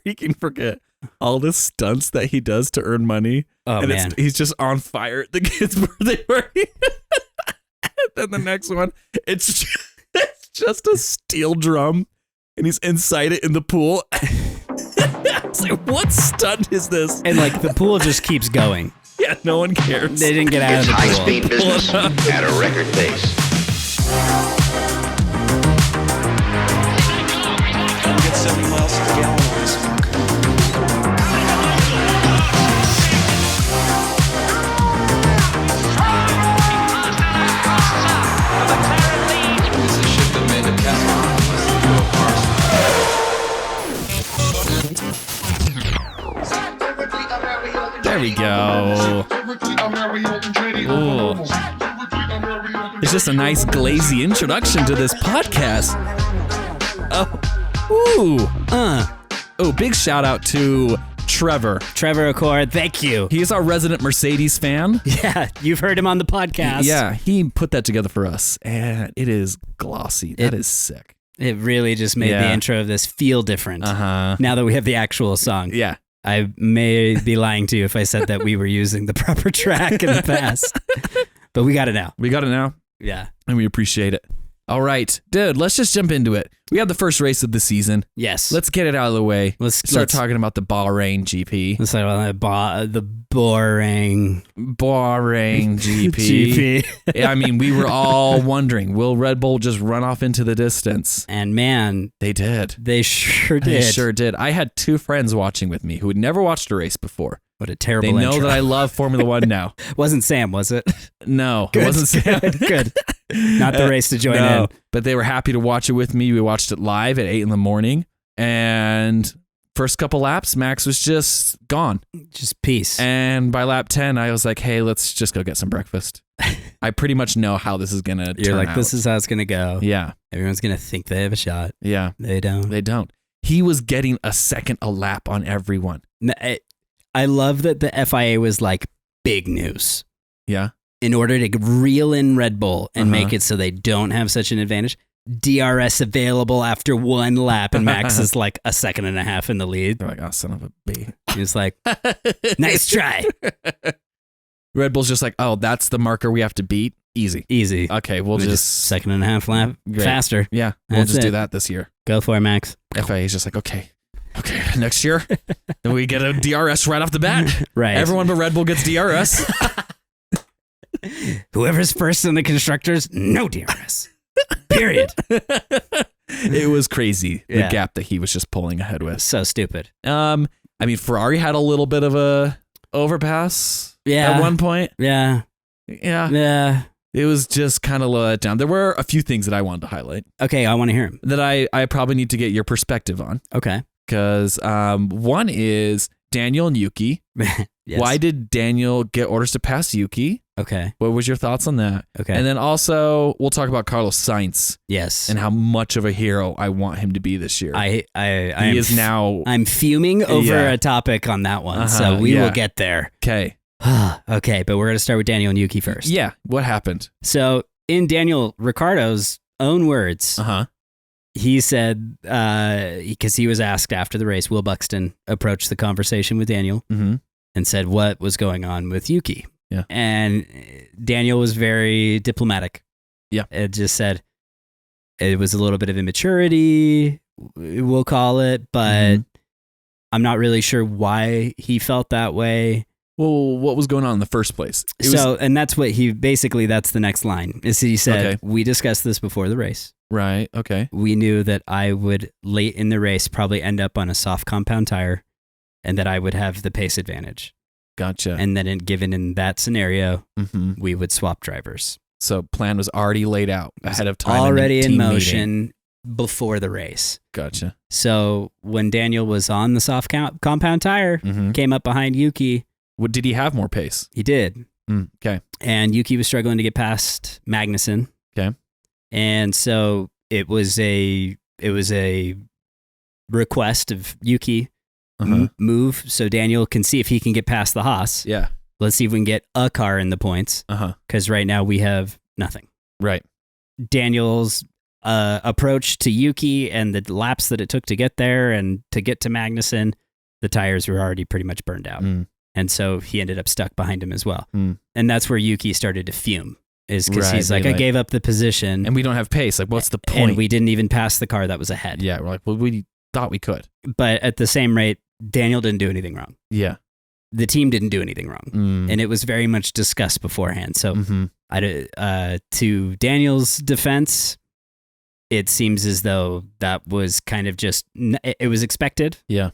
freaking forget all the stunts that he does to earn money. Oh, and man. he's just on fire at the kid's birthday party. And then the next one, it's just a steel drum, and he's inside it in the pool. It's like, what stunt is this? And like the pool just keeps going. Yeah, no one cares. They didn't get out It's of the pool. high-speed business at a record pace. Get 70 miles per gallon on this fucker. This is ship that made a There we go. Ooh. It's just a nice glazy introduction to this podcast. Big shout out to Trevor. Trevor Accord, thank you. He is our resident Mercedes fan. Yeah, you've heard him on the podcast. Yeah, he put that together for us, and it is glossy. That is sick. It really just made the intro of this feel different. Uh-huh. Now that we have the actual song. Yeah. I may be lying to you if I said that we were using the proper track in the past. But we got it now. We got it now, Yeah. and we appreciate it. All right, dude, let's just jump into it. We have the first race of the season. Yes. Let's get it out of the way. Let's start talking about the Bahrain GP. Let's talk about the boring GP. Yeah, I mean, we were all wondering, will Red Bull just run off into the distance? And man, they did. They sure did. They sure did. I had two friends watching with me who had never watched a race before. What a terrible They know intro. that I love Formula One now. Wasn't Sam, was it? No, Good. it wasn't Sam. Good. Not the race to join in. But they were happy to watch it with me. We watched it live at 8 a.m. And first couple laps, Max was just gone. Just peace. And by lap 10, I was like, hey, let's just go get some breakfast. I pretty much know how this is going to turn You're like, out. this is how it's going to go. Yeah. Everyone's going to think they have a shot. Yeah. They don't. They don't. He was getting a second a lap on everyone. I love that the FIA was like, big news. Yeah. In order to reel in Red Bull and make it so they don't have such an advantage, DRS available after one lap, and Max is like a second and a half in the lead. They're like, oh, son of a B. He's like, nice try. Red Bull's just like, oh, that's the marker we have to beat? Easy. Okay, we'll just second and a half lap faster. Yeah, we'll That's just do it. that this year. Go for it, Max. FIA is just like, okay, next year, then we get a DRS right off the bat. Right. Everyone but Red Bull gets DRS. Whoever's first in the constructors, no DRS. Period. It was crazy, the Yeah. gap that he was just pulling ahead with. So stupid. I mean, Ferrari had a little bit of a overpass at one point. Yeah. It was just kind of let down. There were a few things that I wanted to highlight Okay, I want to hear him. that I probably need to get your perspective on. Okay. Because one is Daniel and Yuki. Yes. Why did Daniel get orders to pass Yuki? Okay. What was your thoughts on that? Okay. And then also, we'll talk about Carlos Sainz Yes. and how much of a hero I want him to be this year. He is now... I'm fuming over Yeah. a topic on that one, so Uh-huh, we yeah. will get there. Okay. Okay, but we're going to start with Daniel and Yuki first. Yeah. What happened? So, in Daniel Ricciardo's own words, Uh-huh. he said, because he was asked after the race, Will Buxton approached the conversation with Daniel Mm-hmm. and said what was going on with Yuki. Yeah. And Daniel was very diplomatic. Yeah. It just said it was a little bit of immaturity, we'll call it, but I'm not really sure why he felt that way. Well, what was going on in the first place? And that's what that's the next line. Is he said, Okay. we discussed this before the race. Right. Okay. We knew that I would late in the race probably end up on a soft compound tire and that I would have the pace advantage. Gotcha. And then given in that scenario, Mm-hmm. we would swap drivers. So plan was already laid out ahead of time. Already the in team motion meeting. before the race. Gotcha. So when Daniel was on the soft compound tire, Mm-hmm. came up behind Yuki, Did he have more pace? he did. Okay. And Yuki was struggling to get past Magnussen. Okay. And so it was a request of Yuki Uh-huh. move so Daniel can see if he can get past the Haas. Yeah. Let's see if we can get a car in the points Uh-huh. because right now we have nothing. Right. Daniel's approach to Yuki and the laps that it took to get there and to get to Magnussen, the tires were already pretty much burned out. And so he ended up stuck behind him as well. And that's where Yuki started to fume, is because he's like, I gave up the position. And we don't have pace. Like, what's the point? And we didn't even pass the car that was ahead. Yeah, we're like, well, we thought we could. But at the same rate, Daniel didn't do anything wrong. Yeah. The team didn't do anything wrong. And it was very much discussed beforehand. So to Daniel's defense, it seems as though that was kind of just, it was expected. Yeah.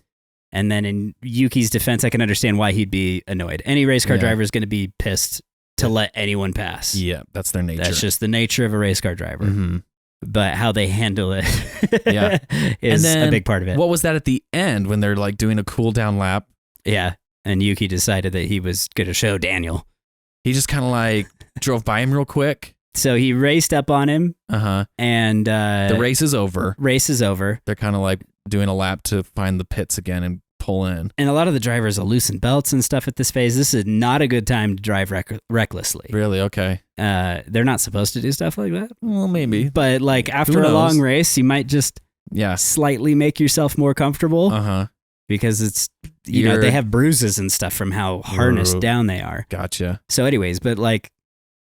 And then in Yuki's defense, I can understand why he'd be annoyed. Any race car driver is going to be pissed to let anyone pass. Yeah, that's their nature. That's just the nature of a race car driver. But how they handle it is a big part of it. What was that at the end when they're like doing a cool down lap? Yeah. And Yuki decided that he was going to show Daniel. He just kind of like drove by him real quick. So he raced up on him. And the race is over. They're kind of like doing a lap to find the pits again and pull in. And a lot of the drivers will loosen belts and stuff at this phase. This is not a good time to drive recklessly. Really? Okay. They're not supposed to do stuff like that. Well, maybe. But like after a long race, you might just slightly make yourself more comfortable. Because it's, you know, they have bruises and stuff from how harnessed down they are. Gotcha. So anyways, but like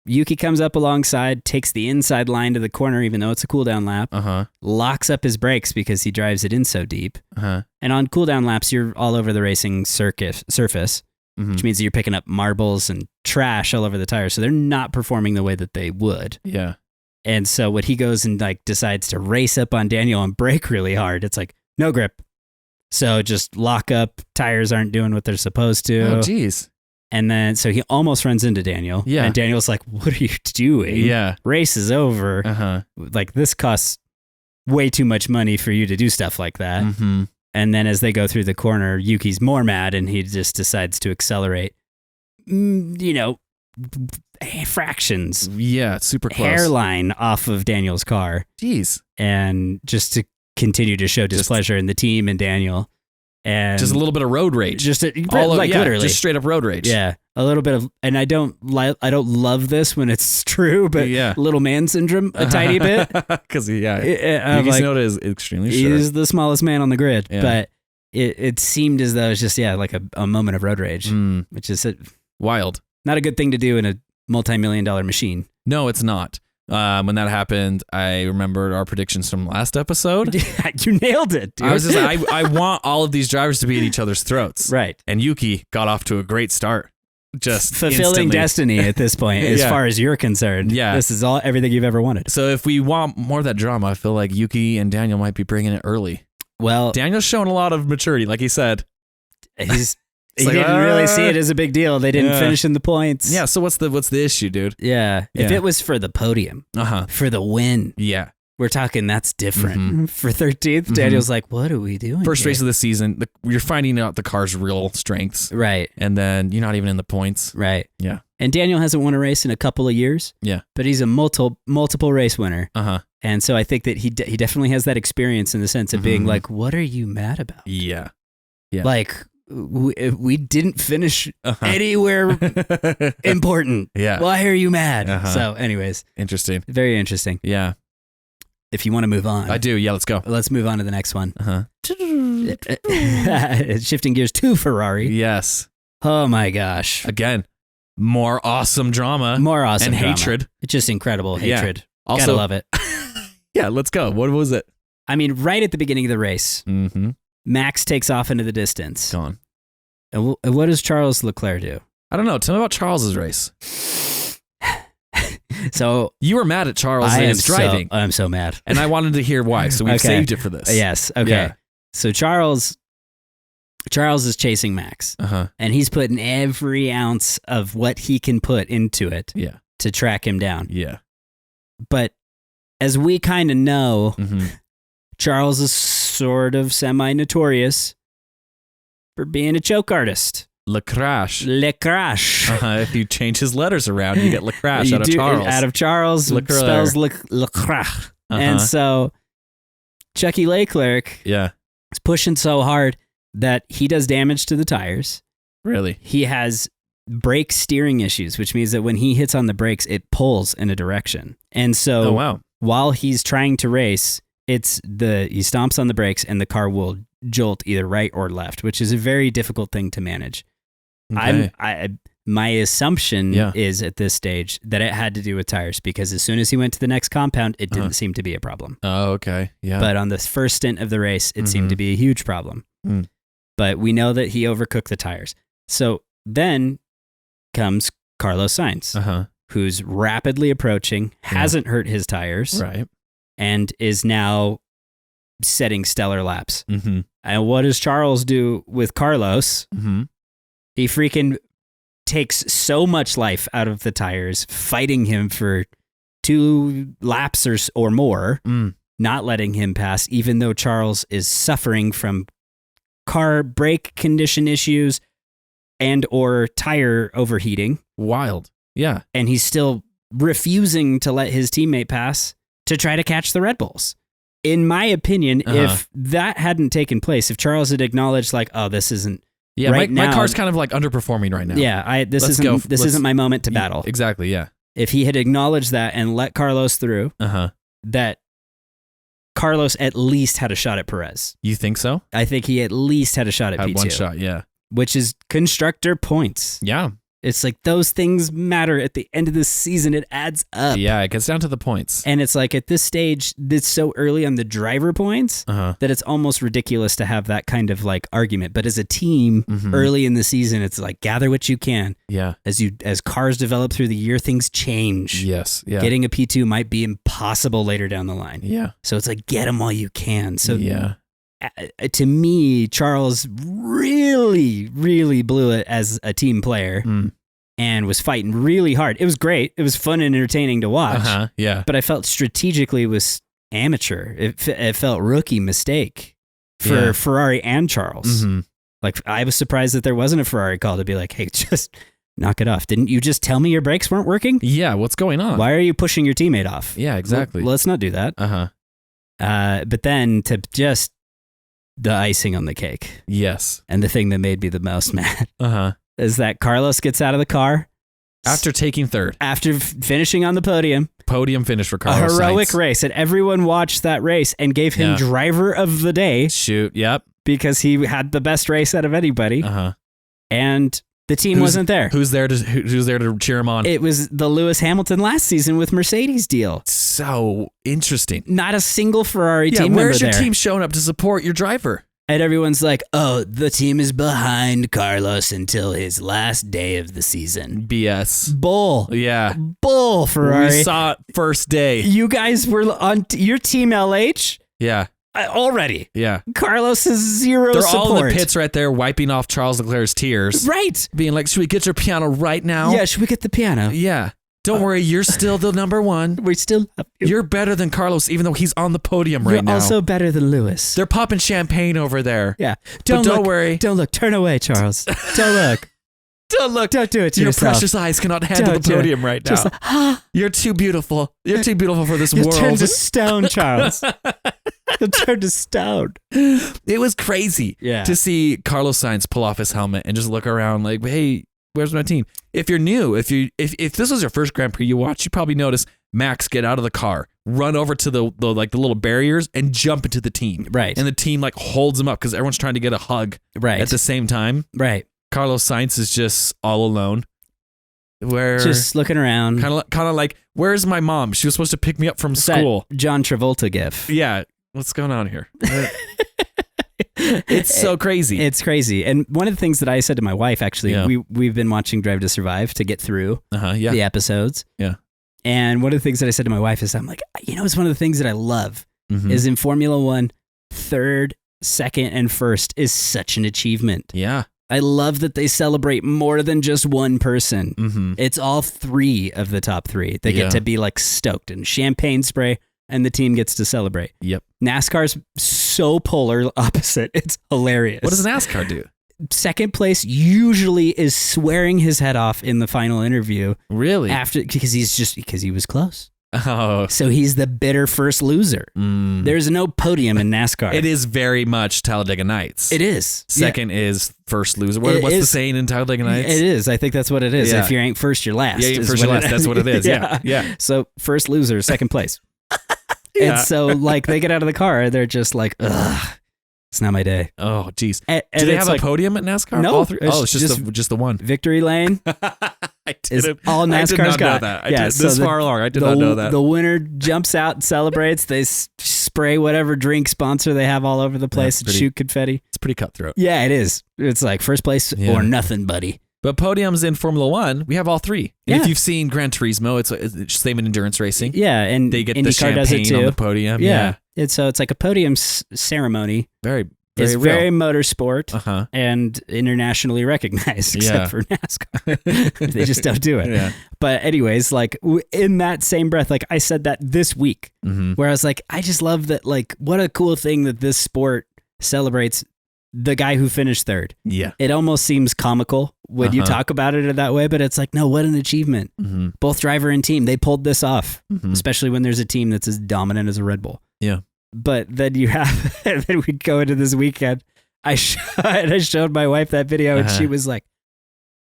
Yuki comes up alongside, takes the inside line to the corner, even though it's a cool down lap, locks up his brakes because he drives it in so deep. And on cool down laps, you're all over the racing surface, which means that you're picking up marbles and trash all over the tires. So they're not performing the way that they would. Yeah. And so when he goes and like decides to race up on Daniel and brake really hard, it's like, no grip. So just lock up, tires aren't doing what they're supposed to. Oh, geez. And then, so he almost runs into Daniel. Yeah. And Daniel's like, what are you doing? Yeah. Race is over. Like, this costs way too much money for you to do stuff like that. And then as they go through the corner, Yuki's more mad and he just decides to accelerate, you know, fractions. Yeah, super close. Hairline off of Daniel's car. Jeez. And just to continue to show displeasure in the team and Daniel. And just a little bit of road rage. Literally. Just straight up road rage. Yeah. A little bit of, and I don't love this when it's true, but little man syndrome a tiny bit. Because Yuki Tsunoda is extremely short. He's the smallest man on the grid, but it seemed as though it was just, like a moment of road rage, which is wild. Not a good thing to do in a multi-million-dollar machine. No, it's not. When that happened, I remembered our predictions from last episode. You nailed it, dude. I was just I want all of these drivers to be at each other's throats. Right. And Yuki got off to a great start. Just fulfilling destiny at this point, as far as you're concerned. Yeah. This is everything you've ever wanted. So if we want more of that drama, I feel like Yuki and Daniel might be bringing it early. Well, Daniel's showing a lot of maturity, like he said. He didn't really see it as a big deal. They didn't finish in the points. Yeah, so what's the issue, dude? Yeah. If it was for the podium, for the win, we're talking that's different. For 13th, Daniel's like, what are we doing? First race of the season, you're finding out the car's real strengths. Right. And then you're not even in the points. Right. Yeah. And Daniel hasn't won a race in a couple of years. Yeah. But he's a multiple race winner. And so I think that he definitely has that experience in the sense of being like, what are you mad about? Yeah. Yeah. Like, we didn't finish anywhere important. Yeah. Why are you mad? So anyways. Interesting. Very interesting. Yeah. If you want to move on. I do. Yeah, let's go. Let's move on to the next one. Shifting gears to Ferrari. Yes. Oh my gosh. Again, more awesome drama. More awesome and drama. hatred. It's just incredible hatred. Also, gotta love it. Yeah, let's go. What was it? I mean, right at the beginning of the race, Max takes off into the distance. Gone. And what does Charles Leclerc do? I don't know. Tell me about Charles's race. So you were mad at Charles and his driving. I'm so mad. And I wanted to hear why, so we've saved it for this. Yes. Okay. Yeah. So Charles is chasing Max. And he's putting every ounce of what he can put into it to track him down. Yeah. But as we kind of know, Charles is sort of semi-notorious for being a choke artist. Lecrash. If you change his letters around, you get Lecrash out of Charles. Out of Charles spells Lecrash. And so Chucky Leclerc is pushing so hard that he does damage to the tires. Really? He has brake steering issues, which means that when he hits on the brakes, it pulls in a direction. And so while he's trying to race, he stomps on the brakes and the car will jolt either right or left, which is a very difficult thing to manage. Okay. My assumption is at this stage that it had to do with tires, because as soon as he went to the next compound, it didn't seem to be a problem. Oh, okay. Yeah. But on the first stint of the race, it seemed to be a huge problem. Mm. But we know that he overcooked the tires. So then comes Carlos Sainz, who's rapidly approaching, hasn't hurt his tires, right, and is now setting stellar laps. Mm-hmm. And what does Charles do with Carlos? Mm-hmm. He freaking takes so much life out of the tires, fighting him for 2 laps or more, not letting him pass, even though Charles is suffering from car brake condition issues and or tire overheating. Wild. Yeah. And he's still refusing to let his teammate pass to try to catch the Red Bulls. In my opinion, if that hadn't taken place, if Charles had acknowledged like, oh, this isn't my car's kind of like underperforming right now. Yeah, this isn't my moment to battle. Exactly, yeah. If he had acknowledged that and let Carlos through, that Carlos at least had a shot at Perez. You think so? I think he at least had a shot at P2. One shot, yeah. Which is constructor points. Yeah. It's like those things matter at the end of the season. It adds up. Yeah, it gets down to the points. And it's like at this stage, it's so early on the driver points that it's almost ridiculous to have that kind of like argument. But as a team, early in the season, it's like gather what you can. Yeah. As cars develop through the year, things change. Yes. Yeah. Getting a P2 might be impossible later down the line. Yeah. So it's like get them while you can. So yeah. To me, Charles really, really blew it as a team player and was fighting really hard. It was great. It was fun and entertaining to watch. Yeah. But I felt strategically it was amateur. It felt rookie mistake for Ferrari and Charles. Like I was surprised that there wasn't a Ferrari call to be like, hey, just knock it off. Didn't you just tell me your brakes weren't working? Yeah. What's going on? Why are you pushing your teammate off? Yeah, exactly. Let's not do that. But then to just the icing on the cake. Yes. And the thing that made me the most mad is that Carlos gets out of the car. After taking third. After finishing on the podium. Podium finish for Carlos Sainz. A heroic race. And everyone watched that race and gave him driver of the day. Shoot, yep. Because he had the best race out of anybody. And the team wasn't there. Who's there to cheer him on? It was the Lewis Hamilton last season with Mercedes deal. So interesting. Not a single Ferrari team member there. Where's your team showing up to support your driver? And everyone's like, oh, the team is behind Carlos until his last day of the season. BS. Bull. Yeah. Bull, Ferrari. We saw it first day. You guys were on your team LH? Yeah. Already. Yeah. Carlos has zero They're support. all in the pits right there wiping off Charles Leclerc's tears. Right. Being like, should we get your piano right now? Yeah, should we get the piano? Yeah. Don't worry, you're still the number one. We still love you. You're better than Carlos, even though he's on the podium right now. You're also better than Lewis. They're popping champagne over there. Yeah. Don't worry. Don't look. Turn away, Charles. Don't look. Don't look. Don't do it to your yourself. Your precious eyes cannot handle the podium right now. Just like, You're too beautiful. You're too beautiful for this world. You'll turn to stone, Charles. You'll turn to stone. It was crazy to see Carlos Sainz pull off his helmet and just look around like, hey, where's my team? If you're new, if this was your first Grand Prix you watched, you probably noticed Max get out of the car, run over to the little barriers and jump into the team. Right. And the team like holds him up because everyone's trying to get a hug at the same time. Right. Carlos Sainz is just all alone. Just looking around. Kind of like, where's my mom? She was supposed to pick me up from school. That John Travolta gif. Yeah. What's going on here? It's so crazy. It's crazy. And one of the things that I said to my wife, actually, we've been watching Drive to Survive to get through the episodes. Yeah. And one of the things that I said to my wife is, I'm like, it's one of the things that I love is in Formula One, third, second, and first is such an achievement. Yeah. I love that they celebrate more than just one person. It's all 3 of the top 3. They get to be like stoked and champagne spray, and the team gets to celebrate. Yep. NASCAR's so polar opposite. It's hilarious. What does NASCAR do? Second place usually is swearing his head off in the final interview. Really? Because he was close. Oh. So he's the bitter first loser. There's no podium in NASCAR. It is very much Talladega Nights. It is. Second is first loser. What's the saying in Talladega Nights? It is. I think that's what it is. Yeah. If you ain't first, you're last. Yeah, you're first, you're last. That's what it is. Yeah. So first loser, second place. And so like they get out of the car, they're just like, ugh, it's not my day. Oh, geez. And Do they have like, a podium at NASCAR? No. All three? It's just the one. Victory lane. I Is didn't. all I did NASCAR's not got. know that. Yeah, I did, so this far along, I did not know that. The winner jumps out and celebrates. They spray whatever drink sponsor they have all over the place and shoot confetti. It's pretty cutthroat. Yeah, it is. It's like first place or nothing, buddy. But podiums in Formula One, we have all three. And Yeah. if you've seen Gran Turismo, it's same in endurance racing. Yeah, and They get the IndyCar does it champagne too. on the podium. Yeah. And so it's like a podium ceremony. Very, It's very very real. motorsport and internationally recognized, except for NASCAR. They just don't do it. Yeah. But anyways, like in that same breath, like I said that this week, where I was like, I just love that. Like, what a cool thing that this sport celebrates the guy who finished third. Yeah. It almost seems comical when you talk about it in that way, but it's like, no, what an achievement. Both driver and team, they pulled this off, especially when there's a team that's as dominant as a Red Bull. Yeah. But then you have, and then we go into this weekend. I showed my wife that video, and she was like,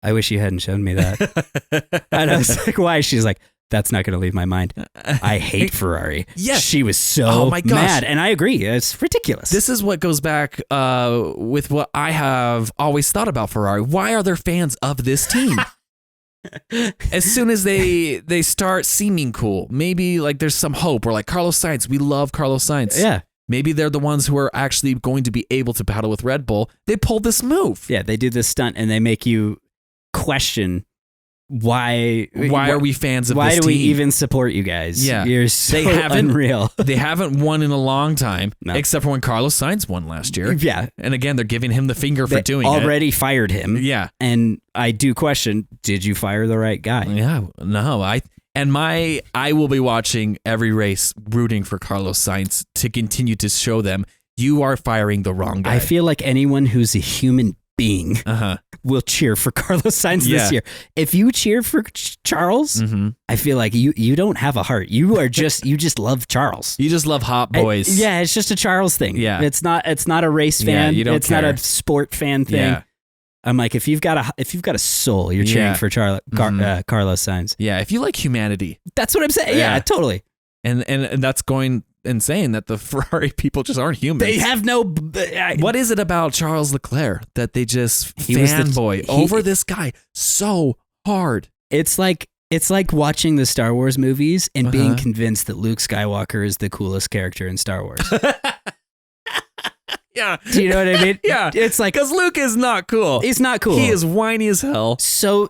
"I wish you hadn't shown me that." And I was like, "Why?" She's like, "That's not going to leave my mind. I hate Ferrari." Yes. She was so my gosh. mad, and I agree. It's ridiculous. This is what goes back with what I have always thought about Ferrari. Why are there fans of this team? As soon as they start seeming cool, maybe like there's some hope, or like Carlos Sainz, we love Carlos Sainz. Yeah. Maybe they're the ones who are actually going to be able to battle with Red Bull. They pulled this move. Yeah, they do this stunt, and they make you question why are we fans of why this do we team? even support you guys? Yeah. You're so They haven't- unreal. They haven't won in a long time, No. except for when Carlos Sainz won last year. Yeah. And again, they're giving him the finger for They doing already fired him. it. Yeah. And I do question, did you fire the right guy? Yeah. No, I will be watching every race rooting for Carlos Sainz to continue to show them you are firing the wrong guy. I feel like anyone who's a human being will cheer for Carlos Sainz this year. If you cheer for Charles, I feel like you don't have a heart. You just love Charles. You just love hot boys. Yeah, it's just a Charles thing. Yeah. It's not a race fan. you don't it's not care. a sport fan thing. Yeah. I'm like, if you've got a soul, you're cheering for Carlos Sainz. Yeah. If you like humanity, That's what I'm saying. Yeah, Yeah. totally. and that's going and saying that the Ferrari people just aren't humans. They have no. What is it about Charles Leclerc that they just He was the- fanboy over this guy so hard? It's like watching the Star Wars movies and being convinced that Luke Skywalker is the coolest character in Star Wars. Yeah. Do you know what I mean? Yeah. It's like, Because Luke is not cool. he's not cool. He is whiny as hell. so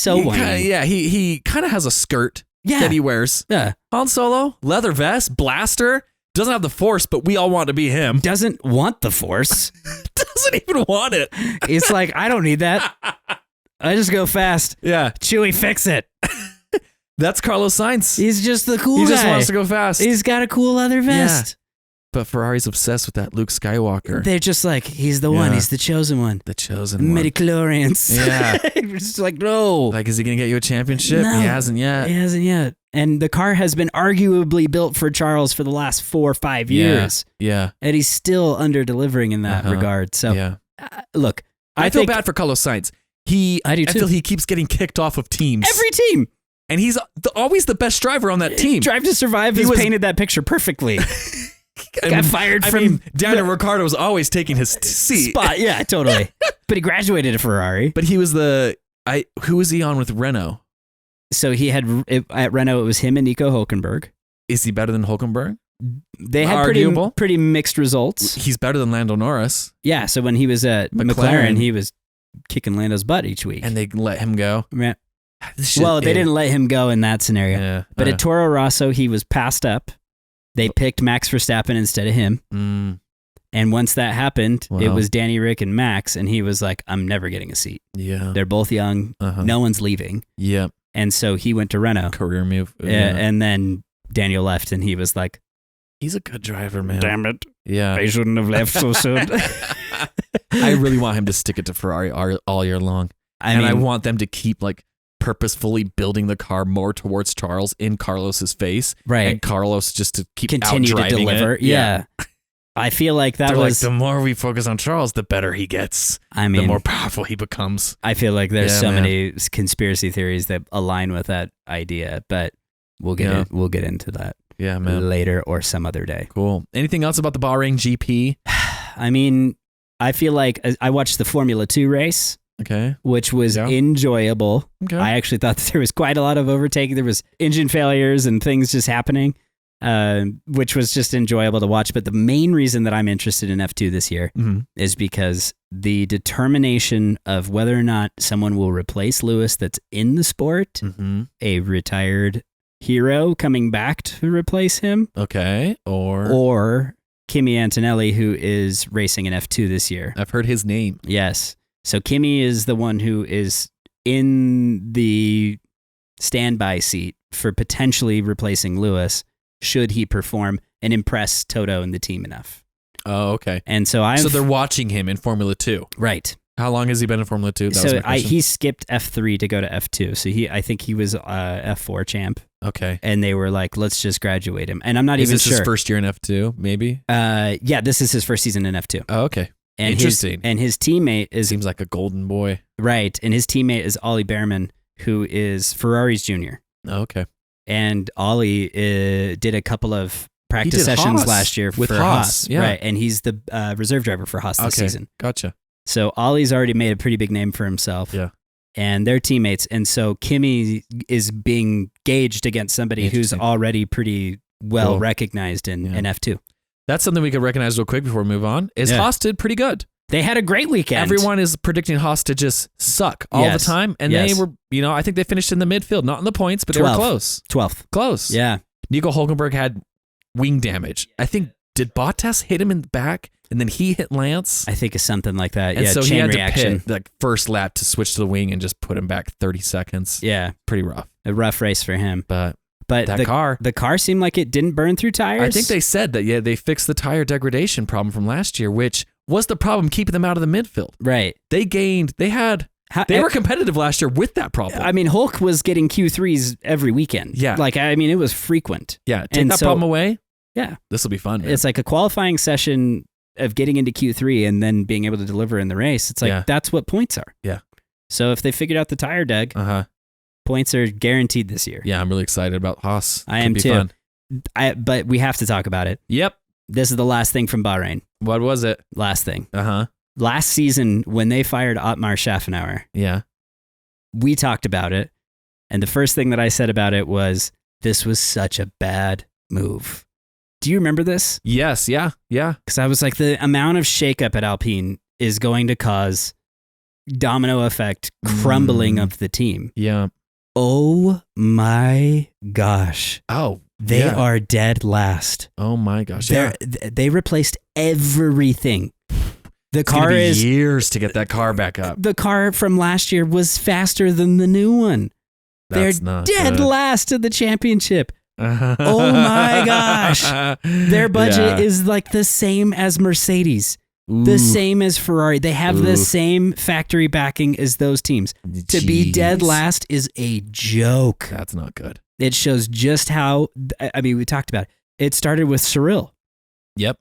whiny. He kind of has a skirt Yeah. that he wears. Yeah. Han Solo, leather vest, blaster, doesn't have the Force, but we all want to be him. Doesn't want the Force. Doesn't even want it. It's like, I don't need that. I just go fast. Yeah. Chewie, fix it. That's Carlos Sainz. He's just the cool He guy. just wants to go fast. He's got a cool leather vest. But Ferrari's obsessed with that Luke Skywalker. They're just like, he's the one. Yeah. He's the chosen one. The chosen one. Midichlorians. Yeah. It's like, no. Like, is he going to get you a championship? No. He hasn't yet. He hasn't yet. And the car has been arguably built for Charles for the last 4 or 5 years. Yeah. And he's still under delivering in that regard. So, Yeah. Look, I feel think bad for Carlos Sainz. I do too. feel he keeps getting kicked off of teams. every team. And he's always the best driver on that team. Drive to Survive has painted that picture perfecly. Got fired from Daniel Ricciardo was always taking his seat. spot. Yeah, totally. But he graduated at Ferrari. But he was who was he on with Renault? So he had, at Renault, it was him and Nico Hülkenberg. Is he better than Hulkenberg? They had Arguable. pretty mixed results. He's better than Lando Norris. Yeah, so when he was at McLaren, he was kicking Lando's butt each week. And they let him go. Yeah. This shit Well, they is- didn't let him go in that scenario. Yeah. But at Toro Rosso, he was passed up. They picked Max Verstappen instead of him. And once that happened, it Wow. was Danny Rick and Max, and he was like, I'm never getting a seat. Yeah. They're both young. No one's leaving. Yeah. And so he went to Renault. Career move. And then Daniel left, and he was like, He's a good driver, man. damn it. Yeah. I shouldn't have left so soon. I really want him to stick it to Ferrari all year long. I want them to keep like purposefully building the car more towards Charles in Carlos's face. Right. And Carlos just to keep continue to out-driving deliver. it. Yeah. I feel like that They're was, like, the more we focus on Charles, the better he gets. I mean, the more powerful he becomes. I feel like there's Yeah, so man. many conspiracy theories that align with that idea, but we'll get into that. Yeah, man. later or some other day. Cool. Anything else about the Bahrain GP? I mean, I feel like I watched the Formula 2 race. Okay. Which was enjoyable. Okay. I actually thought that there was quite a lot of overtaking. There was engine failures and things just happening, which was just enjoyable to watch. But the main reason that I'm interested in F2 this year is because the determination of whether or not someone will replace Lewis that's in the sport, a retired hero coming back to replace him. Okay. Or Kimi Antonelli, who is racing in F2 this year. I've heard his name. Yes. So Kimi is the one who is in the standby seat for potentially replacing Lewis should he perform and impress Toto and the team enough. Oh, okay. And so they're watching him in Formula 2. Right. How long has he been in Formula 2? He skipped F3 to go to F2. So I think he was F4 champ. Okay. And they were like, let's just graduate him. And I'm not even sure. Is this his first year in F2, maybe? Yeah, this is his first season in F2. Oh, okay. And Interesting. His teammate is... Seems like a golden boy. Right. And his teammate is Ollie Behrman, who is Ferrari's junior. Oh, okay. And Ollie did a couple of practice sessions Haas last year with for Haas. Yeah. Right. And he's the reserve driver for Haas this season. Gotcha. So Ollie's already made a pretty big name for himself. Yeah. And they're teammates. And so Kimi is being gauged against somebody who's already pretty well recognized in F2. That's something we could recognize real quick before we move on. Haas did pretty good. They had a great weekend. Everyone is predicting Haas to just suck all the time. And they were, I think they finished in the midfield, not in the points, but they were close. 12th. Close. Yeah. Nico Hülkenberg had wing damage. I think, did Bottas hit him in the back and then he hit Lance? I think it's something like that. And so chain he had reaction. to pit first lap to switch to the wing and just put him back 30 seconds. Yeah. Pretty rough. A rough race for him. But the car seemed like it didn't burn through tires. I think they said that, they fixed the tire degradation problem from last year, which was the problem keeping them out of the midfield. Right. They were competitive last year with that problem. I mean, Hulk was getting Q3s every weekend. Yeah. It was frequent. Yeah. Take that problem away. Yeah. This will be fun, man. It's like a qualifying session of getting into Q3 and then being able to deliver in the race. It's like, that's what points are. Yeah. So if they figured out the tire deg, points are guaranteed this year. Yeah, I'm really excited about Haas. I am too. But we have to talk about it. Yep. This is the last thing from Bahrain. What was it? Last thing. Last season, when they fired Otmar Schaffenauer, we talked about it. And the first thing that I said about it was, this was such a bad move. Do you remember this? Yes. Yeah. Because I was like, the amount of shakeup at Alpine is going to cause domino effect crumbling of the team. Yeah. Oh my gosh. Oh, they are dead last. Oh my gosh. They replaced everything. The car is years to get that car back up. The car from last year was faster than the new one. That's They're dead last in the championship. Oh my gosh. Their budget is like the same as Mercedes. Ooh. The same as Ferrari. They have the same factory backing as those teams. Jeez. To be dead last is a joke. That's not good. It shows just how, we talked about it. It started with Cyril. Yep.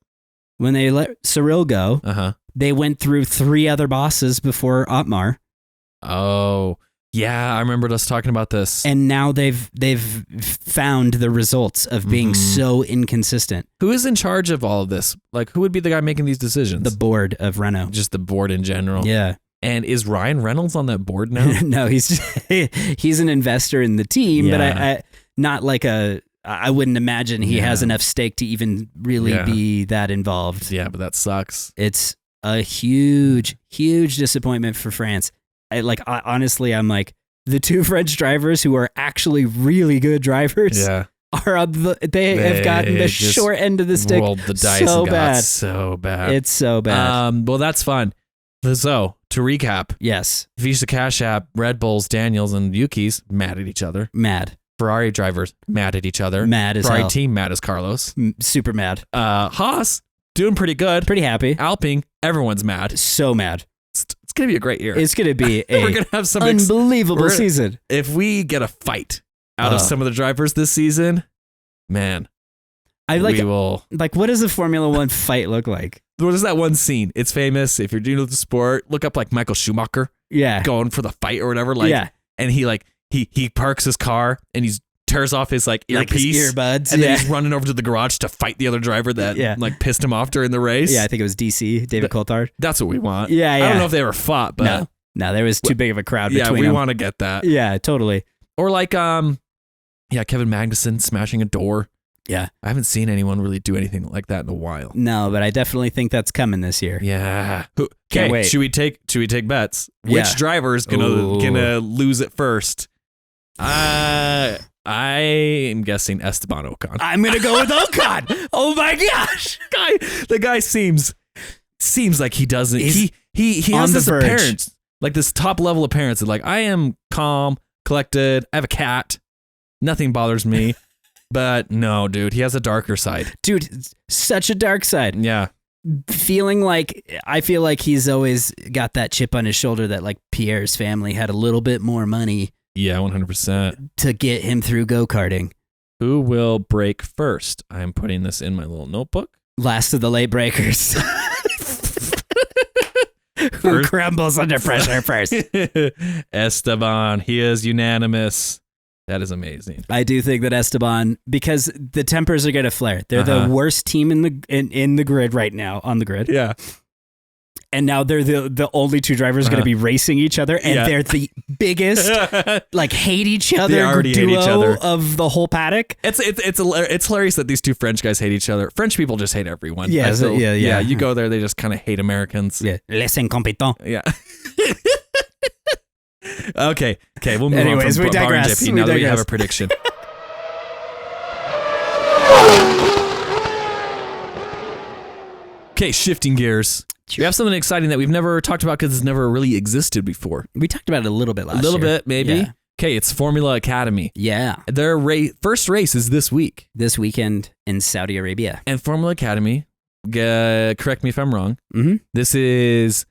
When they let Cyril go, they went through 3 other bosses before Otmar. Oh, yeah. I remember us talking about this. And now they've found the results of being so inconsistent. Who is in charge of all of this? Like, who would be the guy making these decisions? The board of Renault. Just the board in general. Yeah. And is Ryan Reynolds on that board now? No, he's an investor in the team, but I not like I wouldn't imagine he has enough stake to even really be that involved. Yeah, but that sucks. It's a huge, huge disappointment for France. Honestly, I'm like, the 2 French drivers who are actually really good drivers are on they have gotten the short end of the stick. Rolled the dice so and got bad. So bad. It's so bad. Well, that's fun. So, to recap. Yes. Visa Cash App, Red Bulls, Daniels, and Yuki's mad at each other. Mad. Ferrari drivers mad at each other. Mad as Ferrari hell. team mad as Carlos. Super mad. Haas doing pretty good. Pretty happy. Alpine, everyone's mad. So mad. It's going to be a great year. It's going to be we're going to have some unbelievable season. If we get a fight out of some of the drivers this season, man, we will. Like, what does a Formula One fight look like? There's that one scene. It's famous. If you're new to the sport, look up like Michael Schumacher. Yeah. Going for the fight or whatever. Like, and he parks his car and he's tears off his like Like his earpiece, earbuds, and then yeah. he's running over to the garage to fight the other driver that Yeah. like pissed him off during the race. Yeah, I think it was DC, David Coulthard. That's what we want. Yeah, I yeah. don't know if they ever fought, but No, there was too big of a crowd yeah, between we them. want to get that. Yeah, totally. Or like Kevin Magnussen smashing a door. Yeah. I haven't seen anyone really do anything like that in a while. No, but I definitely think that's coming this year. Yeah. Can't Okay. wait. Should we take bets? Yeah. Which driver is gonna lose it first? I am guessing Esteban Ocon. I'm gonna go with Ocon. Oh my gosh. The guy seems like he doesn't. He's He on has the this verge. appearance, like this top level appearance of like, I am calm, collected. I have a cat. Nothing bothers me. But no, dude, he has a darker side. Dude, such a dark side. Yeah. I feel like he's always got that chip on his shoulder that like Pierre's family had a little bit more money Yeah, 100%. to get him through go-karting. Who will break first? I'm putting this in my little notebook. Last of the late breakers. Who crumbles under pressure first? Esteban. He is unanimous. That is amazing. I do think that Esteban, because the tempers are going to flare. They're the worst team in the grid right now, on the grid. Yeah. And now they're the only two drivers going to be racing each other, and they're the biggest, like, hate each other They already hate each other. of the whole paddock. It's hilarious that these two French guys hate each other. French people just hate everyone. Yeah, I feel- yeah. You go there, they just kind of hate Americans. Yeah, les incompetents. Yeah. Okay, we'll move Anyways, on we from Bahrain digress. GP We now that we digress. have a prediction. Okay, shifting gears. We have something exciting that we've never talked about because it's never really existed before. We talked about it a little bit last year. A little bit, maybe. Yeah. Okay, it's Formula Academy. Yeah. Their first race is this week. This weekend in Saudi Arabia. And Formula Academy, correct me if I'm wrong, Mm-hmm. this is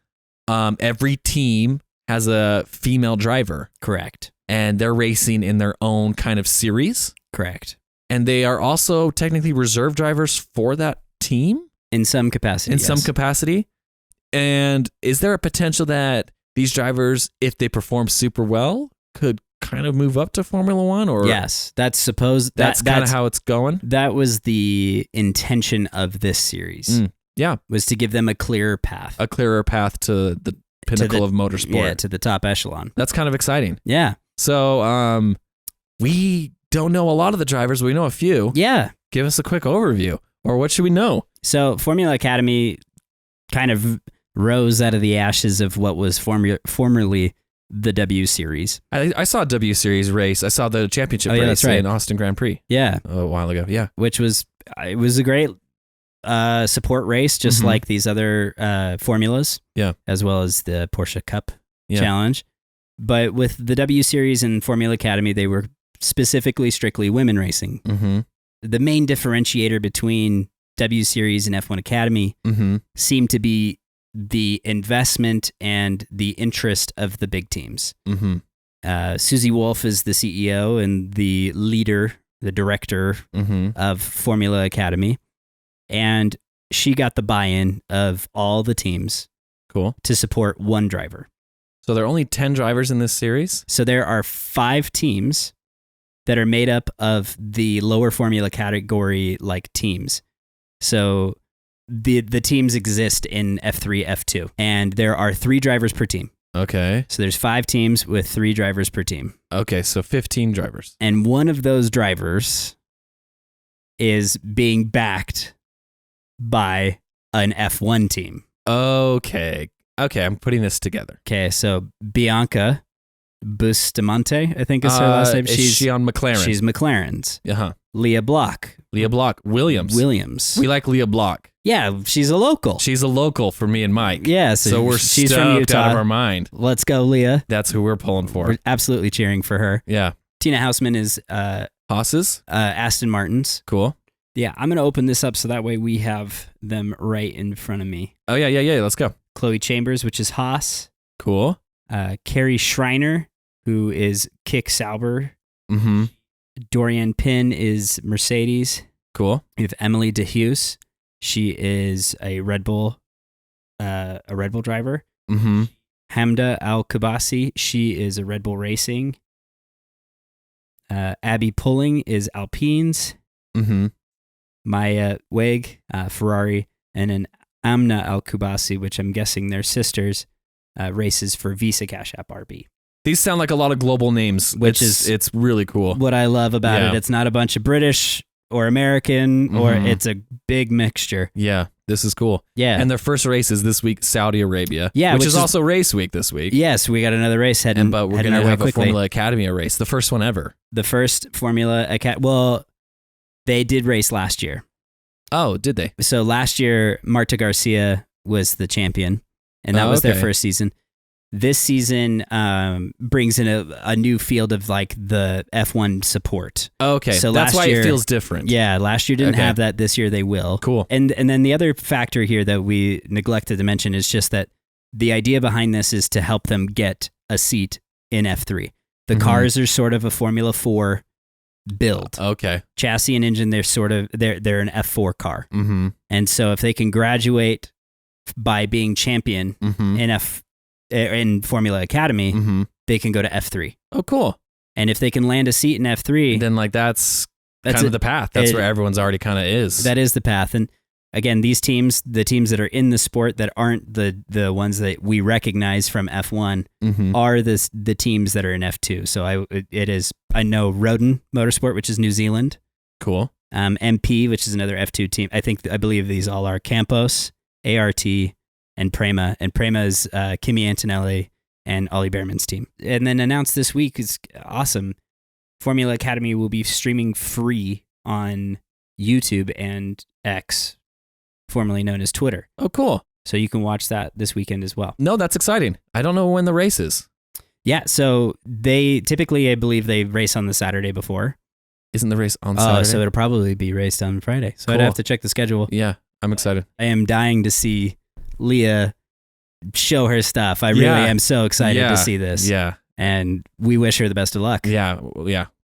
every team has a female driver. Correct. And they're racing in their own kind of series. Correct. And they are also technically reserve drivers for that team In some capacity. in some capacity. And is there a potential that these drivers, if they perform super well, could kind of move up to Formula One? Or Yes. That's kind of how it's going? That was the intention of this series. Yeah. Was to give them a clearer path. A clearer path to the pinnacle of motorsport. Yeah, to the top echelon. That's kind of exciting. Yeah. So we don't know a lot of the drivers. We know a few. Yeah. Give us a quick overview. Or what should we know? So Formula Academy kind of rose out of the ashes of what was formerly the W Series. I saw a W Series race. I saw the championship yeah, race that's right. in Austin Grand Prix Yeah. a while ago. Yeah. Which was a great support race, just like these other formulas. Yeah. As well as the Porsche Cup Yeah. Challenge. But with the W Series and Formula Academy, they were specifically strictly women racing. Mm-hmm. The main differentiator between W Series and F1 Academy Mm-hmm. seemed to be the investment and the interest of the big teams. Mm-hmm. Susie Wolf is the CEO and the leader, the director Mm-hmm. of Formula Academy. And she got the buy-in of all the teams Cool. to support one driver. So there are only 10 drivers in this series? So there are 5 teams that are made up of the lower formula category like teams. So the teams exist in F3, F2, and there are 3 drivers per team. Okay. So there's 5 teams with 3 drivers per team. Okay, so 15 drivers. And one of those drivers is being backed by an F1 team. Okay, I'm putting this together. Okay, so Bianca Bustamante, I think is her last name. Is she on McLaren? She's McLaren's. Uh-huh. Leah Block. Leah Block. Williams. We like Leah Block. Yeah, she's a local. She's a local for me and Mike. Yeah, so we're she's stoked from Utah. out of our mind. Let's go, Leah. That's who we're pulling for. We're absolutely cheering for her. Yeah. Tina Hausman is Haas's? Aston Martin's. Cool. Yeah, I'm going to open this up so that way we have them right in front of me. Oh, yeah. Let's go. Chloe Chambers, which is Haas. Cool. Carrie Schreiner, who is Kick Sauber. Mm-hmm. Dorian Pinn is Mercedes. Cool. We have Emily DeHues. She is a Red Bull driver. Mm-hmm. Hamda Al-Kubasi, she is a Red Bull Racing. Abby Pulling is Alpines. Mm-hmm. Maya Weg, Ferrari, and then Amna Al-Kubasi, which I'm guessing they're sisters, races for Visa Cash App RB. These sound like a lot of global names, it's really cool. What I love about it. It's not a bunch of British or American, or it's a big mixture. Yeah, this is cool. Yeah. And their first race is this week, Saudi Arabia, which is also race week this week. Yes, we got another race heading. But we're going to have a Formula Academy race, the first one ever. The first Formula Academy. Well, they did race last year. Oh, did they? So last year, Marta Garcia was the champion, and that was their first season. This season brings in a new field of like the F1 support. Okay, so that's why it feels different. Yeah, last year didn't have that. This year they will. Cool. And then the other factor here that we neglected to mention is just that the idea behind this is to help them get a seat in F3. The cars are sort of a Formula 4 build. Okay. Chassis and engine, they're an F4 car. Mm-hmm. And so if they can graduate by being champion in Formula Academy, they can go to F3. Oh, cool. And if they can land a seat in F3, then like that's kind of the path. That's where everyone's already kind of is. That is the path. And again, these teams, the teams that are in the sport that aren't the ones that we recognize from F1 are the teams that are in F2. So I know Roden Motorsport, which is New Zealand. Cool. MP, which is another F2 team. I believe these all are Campos, ART, and Prema. And Prema is Kimi Antonelli and Ollie Behrman's team. And then announced this week is awesome. Formula Academy will be streaming free on YouTube and X, formerly known as Twitter. Oh, cool. So you can watch that this weekend as well. No, that's exciting. I don't know when the race is. Yeah, so they typically, I believe they race on the Saturday before. Isn't the race on Saturday? So it'll probably be raced on Friday. So Cool. I'd have to check the schedule. Yeah, I'm excited. I am dying to see Leah show her stuff. I really am so excited to see this. Yeah. And we wish her the best of luck. Yeah.